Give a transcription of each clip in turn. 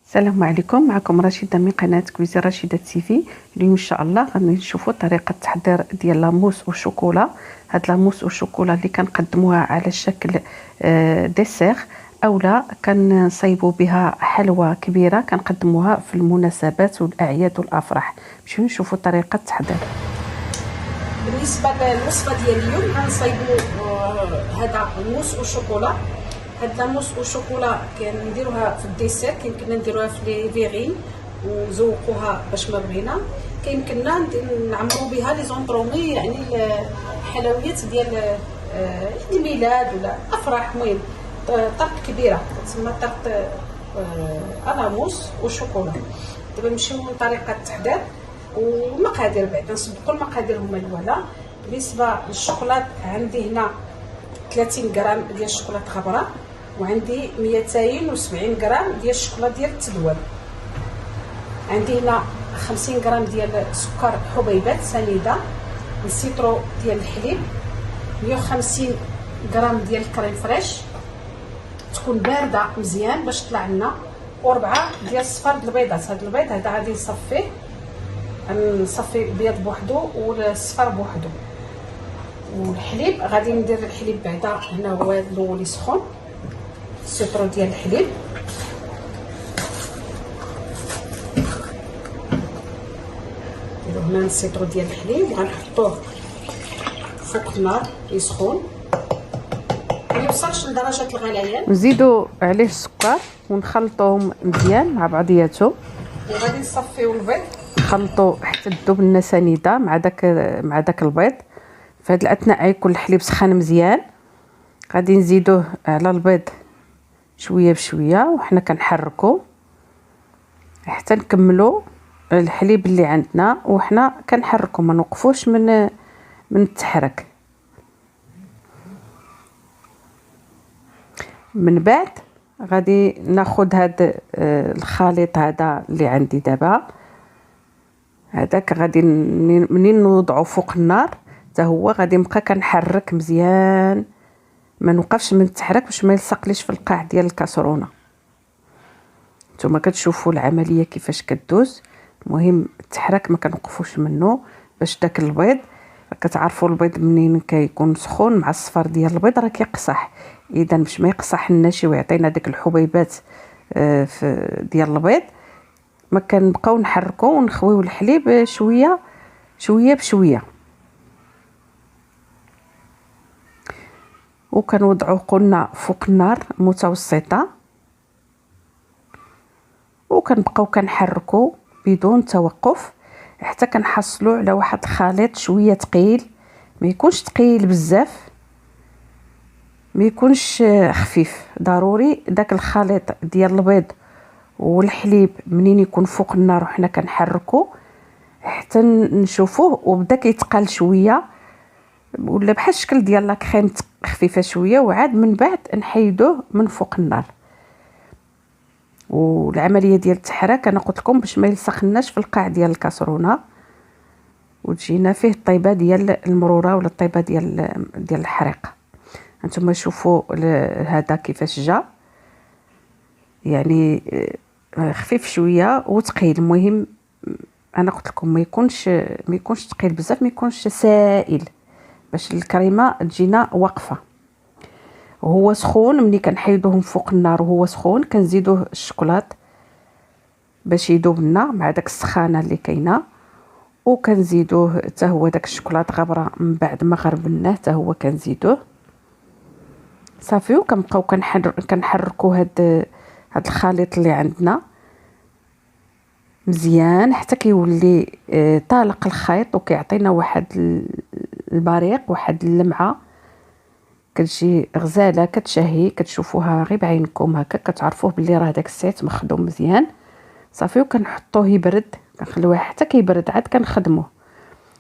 السلام عليكم، معكم رشيدة من قناة كويزين رشيدة تيفي. اليوم ان شاء الله غادي نشوفوا طريقه التحضير ديال لاموس والشوكولا. هاد لاموس والشوكولا اللي كنقدموها على شكل ديسير اولا كنصايبوا بها حلوى كبيره كنقدموها في المناسبات والاعياد والافراح. نمشيو نشوفوا طريقه التحضير. بالنسبه للوصفه ديال اليوم غنصايبوا هذا الموس والشوكولا. هاد لاموس والشوكولا كنديروها في الديسير، كيمكننا نديروها في لي فيغين ونزوقوها باش ما بغينا، كيمكننا نعمروا بها لي زونطرومي، يعني الحلويات ديال الميلاد ولا افراح. المهم طرق كبيره تسمى طرق لاموس والشوكولا. دابا نمشيو لطريقه التحضير والمقادير. بعد نسبقوا المقادير هما الاولى. بالنسبه للشوكولات عندي هنا 30 غرام ديال الشوكولاط غبره، وعندي 270 غرام ديال الشوكولاط ديال التدوان. عندي هنا 50 غرام ديال سكر حبيبات سنيده، السيترو ديال الحليب، 150 غرام ديال الكريم فريش تكون بارده مزيان باش تطلع لنا، وربعه ديال الصفار د البيضات. هذا البيض هذا غادي نصفيه، نصفي البيض بوحدو والصفار بوحدو. والحليب غادي ندير الحليب بعدا، هنا هو الاول يسخن، السيترو ديال الحليب، نديرو هنا السيترو ديال الحليب وغنحطوه فوق النار يسخن، ما يوصلش لدرجه الغليان. نزيدوا عليه السكر ونخلطوهم مزيان مع بعضياتهم، وغادي نصفيو البيض نخلطوا حتى تذوب لنا سنيده مع داك البيض. في هذا الاثناء يكون الحليب سخن مزيان، غادي نزيدوه على البيض شويه بشويه وحنا كنحركو حتى نكملوا الحليب اللي عندنا، وحنا كنحركو ما نوقفوش من التحرك. من بعد غادي ناخذ هذا الخليط هذا اللي عندي دابا، هذاك غادي منين نوضعو فوق النار حتى هو غادي نبقى كنحرك مزيان، ما نوقفش من التحرك باش ما يلصقليش في القاع ديال الكاسرونه. نتوما كتشوفوا العمليه كيفاش كدوز. المهم التحرك ما كنوقفوش منه باش داك البيض، كتعرفوا البيض منين كيكون سخون مع الصفار ديال البيض راه كيقصح، اذا باش ما يقصح لناش ويعطينا داك الحبيبات ديال البيض، ما كنبقاو نحركو ونخويو الحليب شويه شويه بشويه، وكنوضعوه قلنا فوق النار متوسطه، وكنبقاو كنحركو بدون توقف حتى كنحصلوا على واحد الخليط شويه ثقيل، ما يكونش ثقيل بزاف ما يكونش خفيف. ضروري داك الخليط ديال البيض والحليب منين يكون فوق النار وحنا كنحركو حتى نشوفوه وبدا كيتقل شويه ولا بحال الشكل ديال لاكريم خفيفه شويه، وعاد من بعد نحيدوه من فوق النار. والعمليه ديال التحريك انا قلت لكم باش ما يلصقناش في القاع ديال الكاسرونه وتجينا فيه الطيبه ديال المروره ولا الطيبه ديال الحريقه. انتم شوفوا هذا كيفاش جا، يعني خفيف شويه وثقيل. المهم انا قلت لكم ما يكونش ثقيل بزاف، ما يكونش سائل باش الكريمه تجينا واقفه. وهو سخون ملي كنحيدوه من فوق النار وهو سخون كنزيدوه الشوكولات باش يذوب لنا مع داك السخانه اللي كاينه، وكنزيدوه حتى هو داك الشوكولات غبره من بعد ما غربناه حتى هو كنزيدوه صافي. وكنبقاو كنحركوا هاد الخليط اللي عندنا مزيان حتى كيولي طالق الخيط وكيعطينا واحد البريق، واحد اللمعه كتجي غزاله كتشهي، كتشوفوها غير بعينكم هكا كتعرفوه بلي راه داك السيت مخدوم مزيان صافي. وكنحطوه يبرد، كنخليوه حتى كيبرد عاد كنخدموه.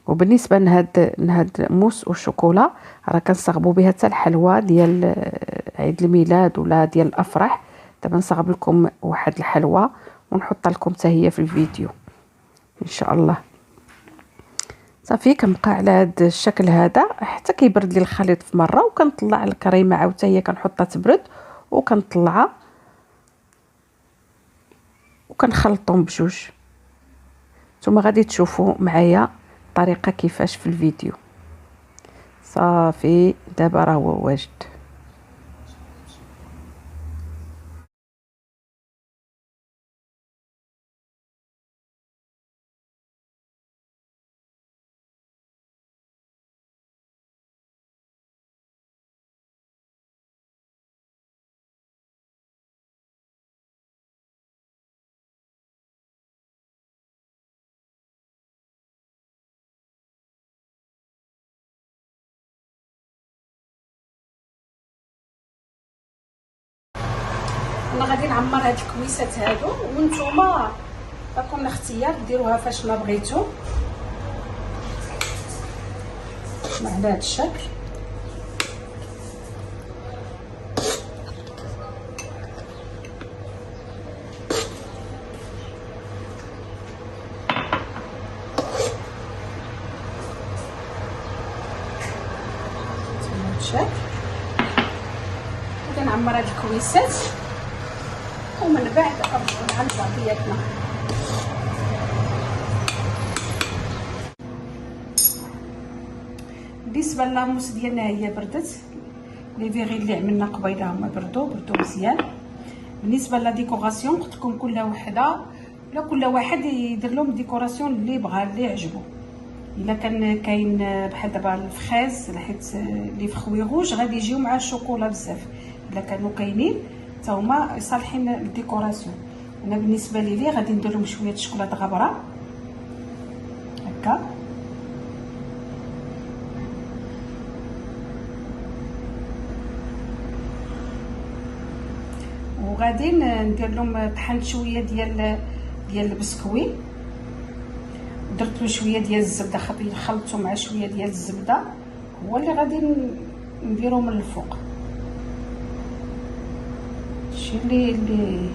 وبالنسبه لهاد موس والشوكولا راه كنصاغبوا بها حتى الحلوى ديال عيد الميلاد ولا ديال الافراح. دابا نصاغب لكم واحد الحلوى ونحط لكم حتى هي في الفيديو ان شاء الله. صافي كنبقى على هذا الشكل هذا حتى كيبرد لي الخليط في مره، وكنطلع الكريمه عاوتاني هي كنحطها تبرد وكنطلعها وكنخلطهم بجوج. نتوما غادي تشوفوا معايا الطريقه كيفاش في الفيديو. صافي دابا راه هو واجد. انا غادي نعمر هاد الكويسات هادو، وانتوما راكم الاختيار ديروها فاش ما بغيتو على هاد الشكل. غادي نعمر هاد الكويسات ومن بعد غنرجعو نعملو بعضياتنا. بالنسبه للاموس ديالنا هي بردت، لي فيغي اللي عملنا قبيله هما بردو مزيان. بالنسبه لا ديكوراسيون قلت لكم كل وحده ولا كل واحد يدير لهم ديكوراسيون اللي بغا اللي عجبو. الا كان كاين بحال دابا الفخيز حيت لي فخوي روج غادي يجيو مع الشوكولا بزاف، الا كانوا كاينين حتى هما صالحين للديكوراسيون. انا بالنسبه لي غادي ندير لهم شويه شوكولاط غبره هكا، وغادي ندير لهم طحنت شويه ديال البسكوي، درت له شويه ديال الزبده، خلطته مع شويه ديال الزبده هو اللي غادي نديرو من الفوق. الشيء اللي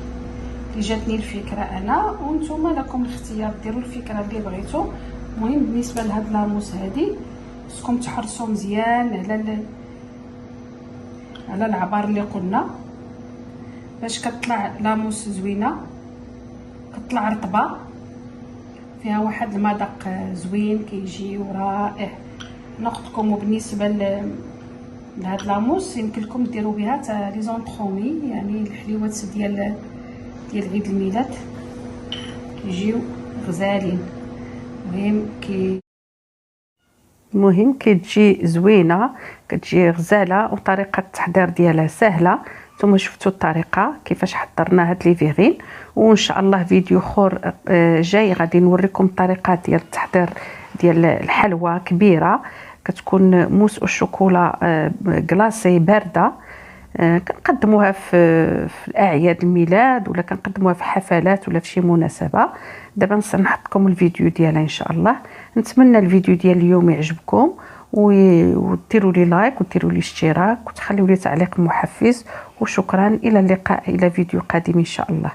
جاتني الفكره انا، وانتم لكم الاختيار ديروا الفكره اللي بغيتو. المهم بالنسبه لهاد لاموس هادي خصكم تحرصوا مزيان على العبار اللي قلنا باش كتطلع لاموس زوينه، كتطلع رطبه فيها واحد المذاق زوين كيجي ورائع. نقطكم وبالنسبه لهاد لاموس يمكن لكم ديروا بها حتى لي زونطرومي، يعني الحليوات ديال عيد الميلاد كيجيو غزالين. المهم كتجي زوينه، كتجي غزاله، وطريقه التحضير ديالها سهله. نتوما شفتوا الطريقه كيفاش حضرنا هاد لي فيغين، وان شاء الله فيديو اخر جاي غادي نوريكم الطريقه ديال التحضير ديال الحلوى كبيره، كتكون موس او شوكولا كلاصي بارده. كنقدموها في اعياد الميلاد، ولا كنقدموها في حفلات ولا في شي مناسبه. دابا نحط لكم الفيديو ديالها ان شاء الله. نتمنى الفيديو ديال اليوم يعجبكم، وديروا لي لايك وديروا لي اشتراك وتخليوا لي تعليق محفز. وشكرا، الى اللقاء، الى فيديو قادم ان شاء الله.